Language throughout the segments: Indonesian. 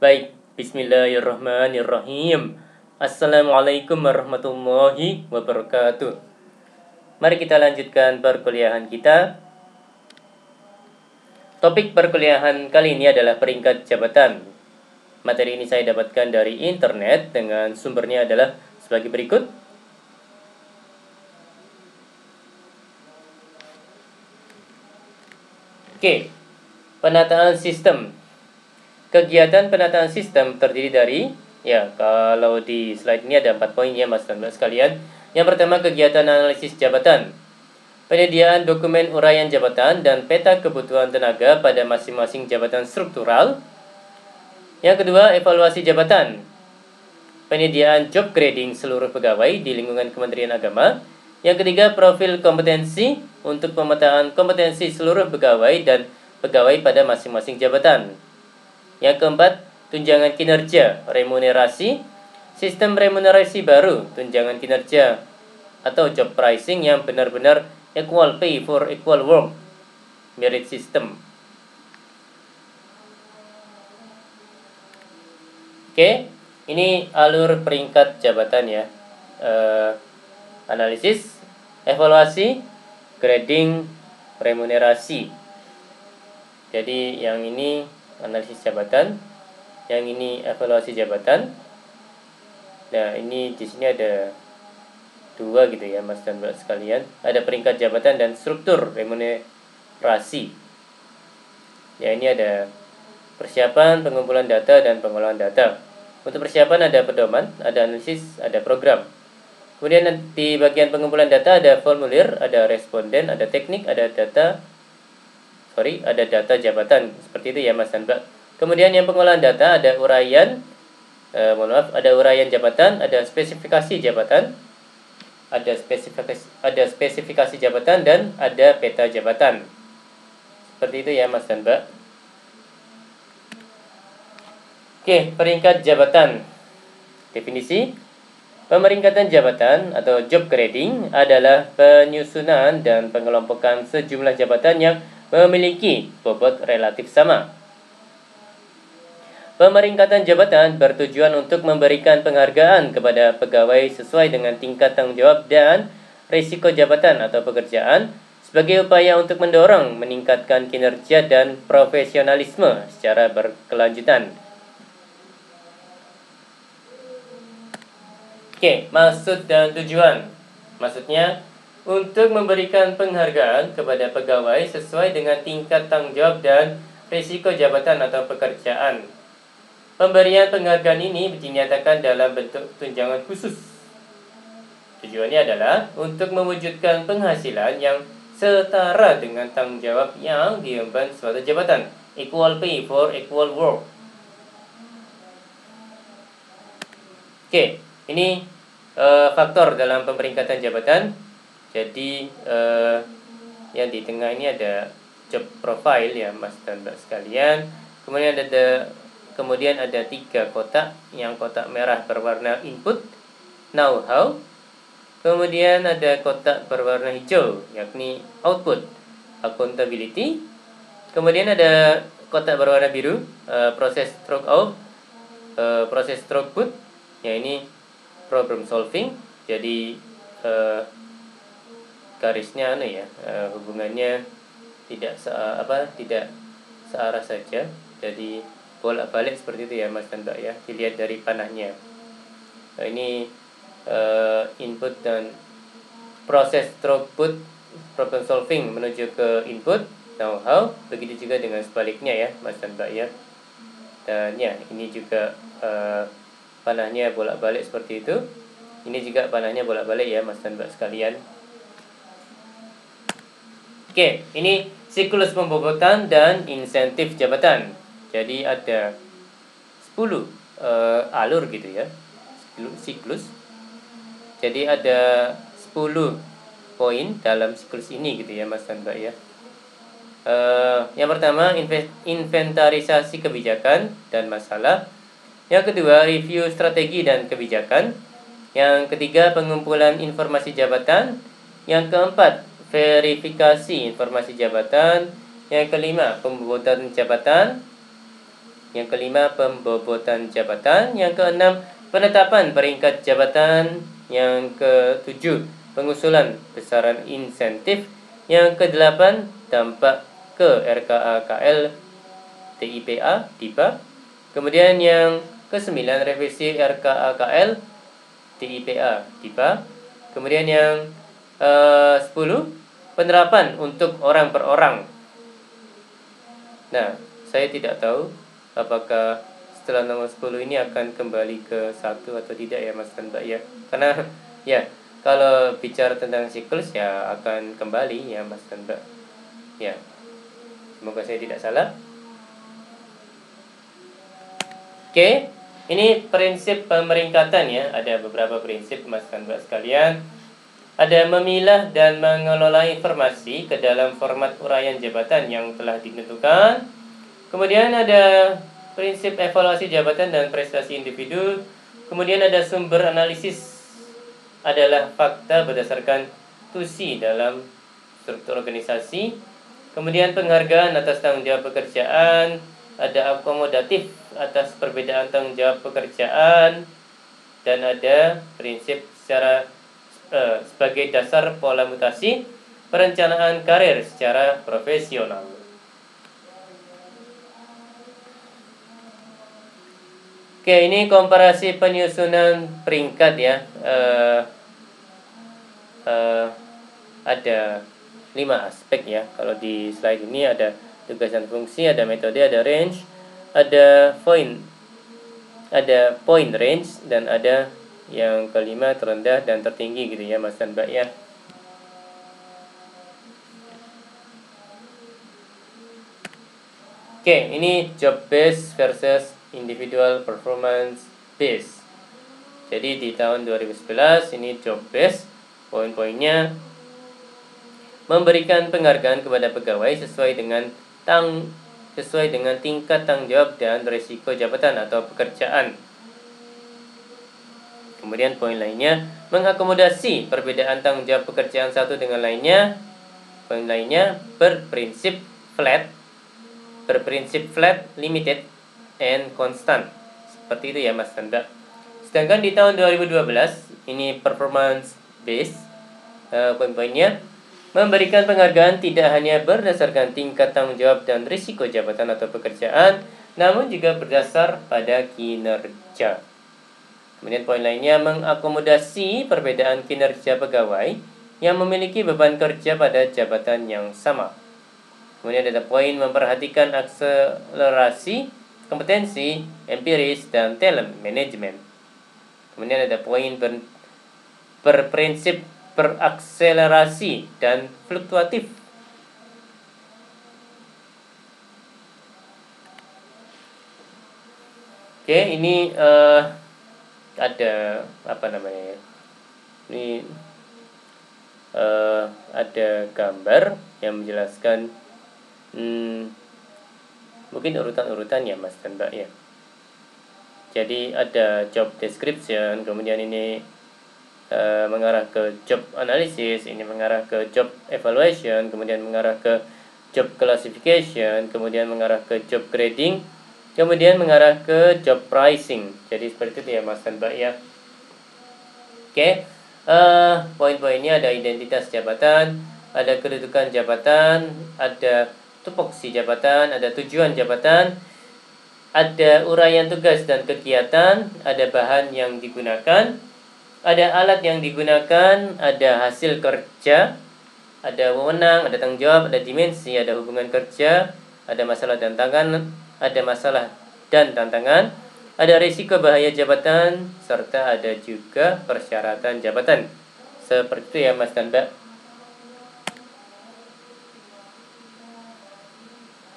Baik, bismillahirrahmanirrahim. Assalamualaikum warahmatullahi wabarakatuh. Mari kita lanjutkan perkuliahan kita. Topik perkuliahan kali ini adalah peringkat jabatan. Materi ini saya dapatkan dari internet dengan sumbernya adalah sebagai berikut. Oke, penataan sistem. Kegiatan penataan sistem terdiri dari, kalau di slide ini ada 4 poin ya Mas dan Mbak sekalian. Yang pertama, kegiatan analisis jabatan. Penyediaan dokumen uraian jabatan dan peta kebutuhan tenaga pada masing-masing jabatan struktural. Yang kedua, evaluasi jabatan. Penyediaan job grading seluruh pegawai di lingkungan Kementerian Agama. Yang ketiga, profil kompetensi untuk pemetaan kompetensi seluruh pegawai dan pegawai pada masing-masing jabatan. Yang keempat, tunjangan kinerja, remunerasi, sistem remunerasi baru, tunjangan kinerja atau job pricing yang benar-benar equal pay for equal work, merit system. Oke, ini alur peringkat jabatan ya. Analisis, evaluasi, grading, remunerasi. Jadi yang ini analisis jabatan, yang ini evaluasi jabatan. Nah, ini di sini ada 2 gitu ya Mas dan Mbak sekalian. Ada peringkat jabatan dan struktur remunerasi. Ya, ini ada persiapan, pengumpulan data, dan pengolahan data. Untuk persiapan ada pedoman, ada analisis, ada program. Kemudian di bagian pengumpulan data ada formulir, ada responden, ada teknik, ada data jabatan. Seperti itu ya Mas dan Mbak. Kemudian yang pengolahan data ada uraian, ada uraian jabatan, ada spesifikasi jabatan, ada spesifikasi jabatan, dan ada peta jabatan. Seperti itu ya Mas dan Mbak. Oke, peringkat jabatan. Definisi: pemeringkatan jabatan atau job grading adalah penyusunan dan pengelompokan sejumlah jabatan yang memiliki bobot relatif sama. Pemeringkatan jabatan bertujuan untuk memberikan penghargaan kepada pegawai sesuai dengan tingkat tanggung jawab dan risiko jabatan atau pekerjaan sebagai upaya untuk mendorong meningkatkan kinerja dan profesionalisme secara berkelanjutan. Oke, maksud dan tujuan. Maksudnya, untuk memberikan penghargaan kepada pegawai sesuai dengan tingkat tanggung jawab dan risiko jabatan atau pekerjaan. Pemberian penghargaan ini dinyatakan dalam bentuk tunjangan khusus. Tujuannya adalah untuk mewujudkan penghasilan yang setara dengan tanggung jawab yang diemban suatu jabatan. Equal pay for equal work. Oke, ini faktor dalam pemeringkatan jabatan. Jadi yang di tengah ini ada job profile ya Mas dan Mbak sekalian. Kemudian ada 3 kotak. Yang kotak merah berwarna input, know-how. Kemudian ada kotak berwarna hijau, yakni output, accountability. Kemudian ada kotak berwarna biru, proses stroke out, proses stroke put, ya ini problem solving. Jadi garisnya hubungannya tidak searah saja. Jadi bolak-balik seperti itu ya Mas dan Mbak ya. Dilihat dari panahnya. Nah, ini input dan proses throughput problem solving menuju ke input know-how. Begitu juga dengan sebaliknya ya Mas dan Mbak ya. Dan ya, ini juga panahnya bolak-balik seperti itu. Ini juga panahnya bolak-balik ya Mas dan Mbak sekalian. Oke, ini siklus pembobotan dan insentif jabatan. Jadi ada 10 alur gitu ya, siklus. Jadi ada 10 poin dalam siklus ini gitu ya Mas dan Mbak ya. Yang pertama, inventarisasi kebijakan dan masalah. Yang kedua, review strategi dan kebijakan. Yang ketiga, pengumpulan informasi jabatan. Yang keempat, verifikasi informasi jabatan. Yang kelima, pembobotan jabatan. Yang kelima, pembobotan jabatan. Yang keenam, penetapan peringkat jabatan. Yang ketujuh, pengusulan besaran insentif. Yang kedelapan, dampak ke RKA KL TIPA DIPA. Kemudian yang kesembilan, revisi RKA KL TIPA DIPA. Kemudian yang 10, penerapan untuk orang per orang. Nah, saya tidak tahu apakah setelah nomor 10 ini akan kembali ke 1 atau tidak ya Mas dan Mbak ya. Karena ya, kalau bicara tentang siklus ya akan kembali ya Mas dan Mbak. Ya. Semoga saya tidak salah. Oke, ini prinsip pemeringkatan ya. Ada beberapa prinsip Mas dan Mbak sekalian. Ada memilah dan mengelola informasi ke dalam format uraian jabatan yang telah ditentukan. Kemudian ada prinsip evaluasi jabatan dan prestasi individu. Kemudian ada sumber analisis adalah fakta berdasarkan tusi dalam struktur organisasi. Kemudian penghargaan atas tanggung jawab pekerjaan, ada akomodatif atas perbedaan tanggung jawab pekerjaan, dan ada prinsip sebagai dasar pola mutasi perencanaan karir secara profesional. Oke, ini komparasi penyusunan peringkat ya. Ada 5 aspek ya. Kalau di slide ini ada tugas dan fungsi, ada metode, ada range, ada point range, dan ada yang kelima terendah dan tertinggi gitu ya Mas dan Mbak ya. Oke, ini job base versus individual performance base. Jadi di tahun 2011 ini job base, poin-poinnya memberikan penghargaan kepada pegawai sesuai dengan tingkat tanggung jawab dan risiko jabatan atau pekerjaan. Kemudian poin lainnya, mengakomodasi perbedaan tanggung jawab pekerjaan satu dengan lainnya. Poin lainnya, berprinsip flat, limited, and constant. Seperti itu ya Mas Tanda. Sedangkan di tahun 2012, ini performance base, poin-poinnya, memberikan penghargaan tidak hanya berdasarkan tingkat tanggung jawab dan risiko jabatan atau pekerjaan, namun juga berdasar pada kinerja. Kemudian poin lainnya, mengakomodasi perbedaan kinerja pegawai yang memiliki beban kerja pada jabatan yang sama. Kemudian ada poin memperhatikan akselerasi, kompetensi, empiris, dan talent management. Kemudian ada poin berprinsip berakselerasi dan fluktuatif. Oke, ini ada apa namanya? Ini ada gambar yang menjelaskan mungkin urutan-urutan ya Mas dan Mbak ya. Jadi ada job description, kemudian ini mengarah ke job analysis, ini mengarah ke job evaluation, kemudian mengarah ke job classification, kemudian mengarah ke job grading, kemudian mengarah ke job pricing. Jadi seperti itu ya Mas dan Mbak ya. Oke, poin-poinnya ada identitas jabatan, ada kedudukan jabatan, ada tupoksi jabatan, ada tujuan jabatan, ada uraian tugas dan kegiatan, ada bahan yang digunakan, ada alat yang digunakan, ada hasil kerja, ada wewenang, ada tanggung jawab, ada dimensi, ada hubungan kerja, ada masalah dan tantangan, ada risiko bahaya jabatan, serta ada juga persyaratan jabatan. Seperti itu ya Mas dan Mbak.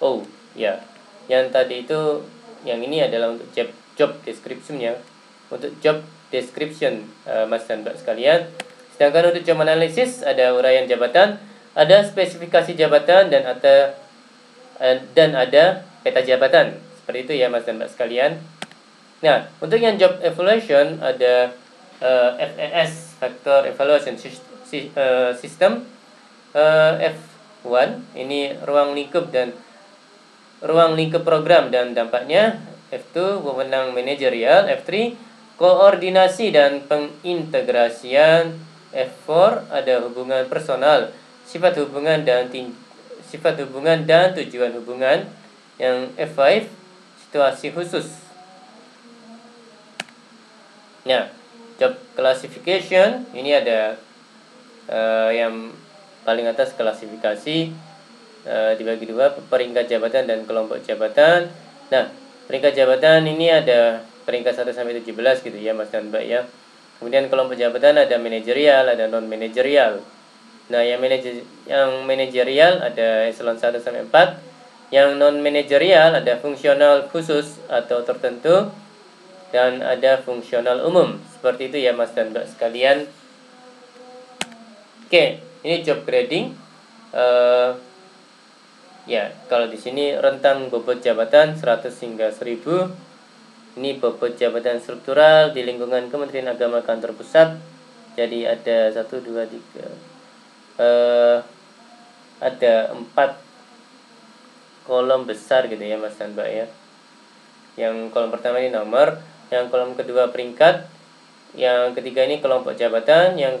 Oh ya, yang tadi itu, yang ini adalah untuk job description ya. Untuk job description Mas dan Mbak sekalian. Sedangkan untuk job analysis ada uraian jabatan, ada spesifikasi jabatan, dan ada peta jabatan. Seperti itu ya Mas dan Mbak sekalian. Nah, untuk yang job evaluation ada FES, Factor Evaluation System, F1 ini ruang lingkup dan ruang lingkup program dan dampaknya. F2 wewenang manajerial. F3 koordinasi dan pengintegrasian. F4 ada hubungan personal, sifat hubungan dan tujuan hubungan. Yang F5 situasi khusus. Nah, job classification ini ada yang paling atas klasifikasi dibagi dua, peringkat jabatan dan kelompok jabatan. Nah, peringkat jabatan ini ada peringkat 1 sampai 17 gitu ya Mas dan Mbak ya. Kemudian kelompok jabatan ada manajerial, ada non manajerial. Nah, yang manajerial ada eselon 1 sampai 4. Yang non manajerial ada fungsional khusus atau tertentu dan ada fungsional umum. Seperti itu ya Mas dan Mbak sekalian. Oke, ini job grading. Ya, kalau di sini rentang bobot jabatan 100 hingga 1000. Ini bobot jabatan struktural di lingkungan Kementerian Agama kantor pusat. Jadi ada 1 2 3 ada 4 kolom besar gitu ya Mas dan Mbak ya. Yang kolom pertama ini nomor, yang kolom kedua peringkat, yang ketiga ini kelompok jabatan, yang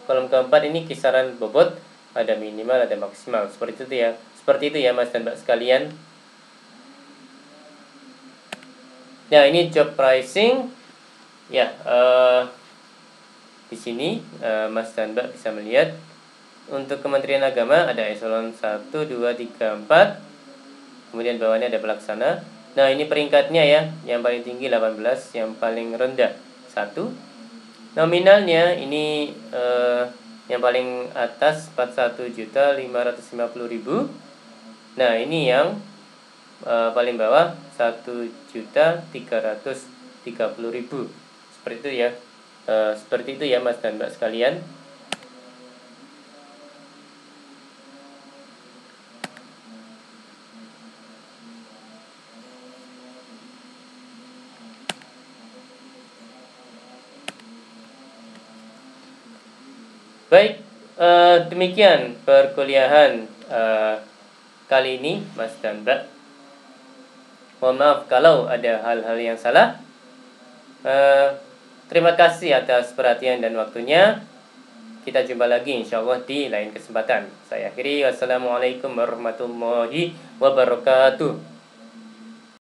kolom keempat ini kisaran bobot, ada minimal ada maksimal. Seperti itu ya Mas dan Mbak sekalian. Nah, ini job pricing ya. Di sini Mas dan Mbak bisa melihat untuk Kementerian Agama ada eselon 1 2 3 4. Kemudian bawahnya ada pelaksana. Nah, ini peringkatnya ya. Yang paling tinggi 18, yang paling rendah 1. Nominalnya ini yang paling atas 41.550.000. Nah, ini yang paling bawah 1.330.000. Seperti itu ya. Seperti itu ya Mas dan Mbak sekalian. Baik, demikian perkuliahan kali ini Mas dan Mbak. Mohon maaf kalau ada hal-hal yang salah. Terima kasih atas perhatian dan waktunya. Kita jumpa lagi insyaallah di lain kesempatan. Saya akhiri, wassalamualaikum warahmatullahi wabarakatuh.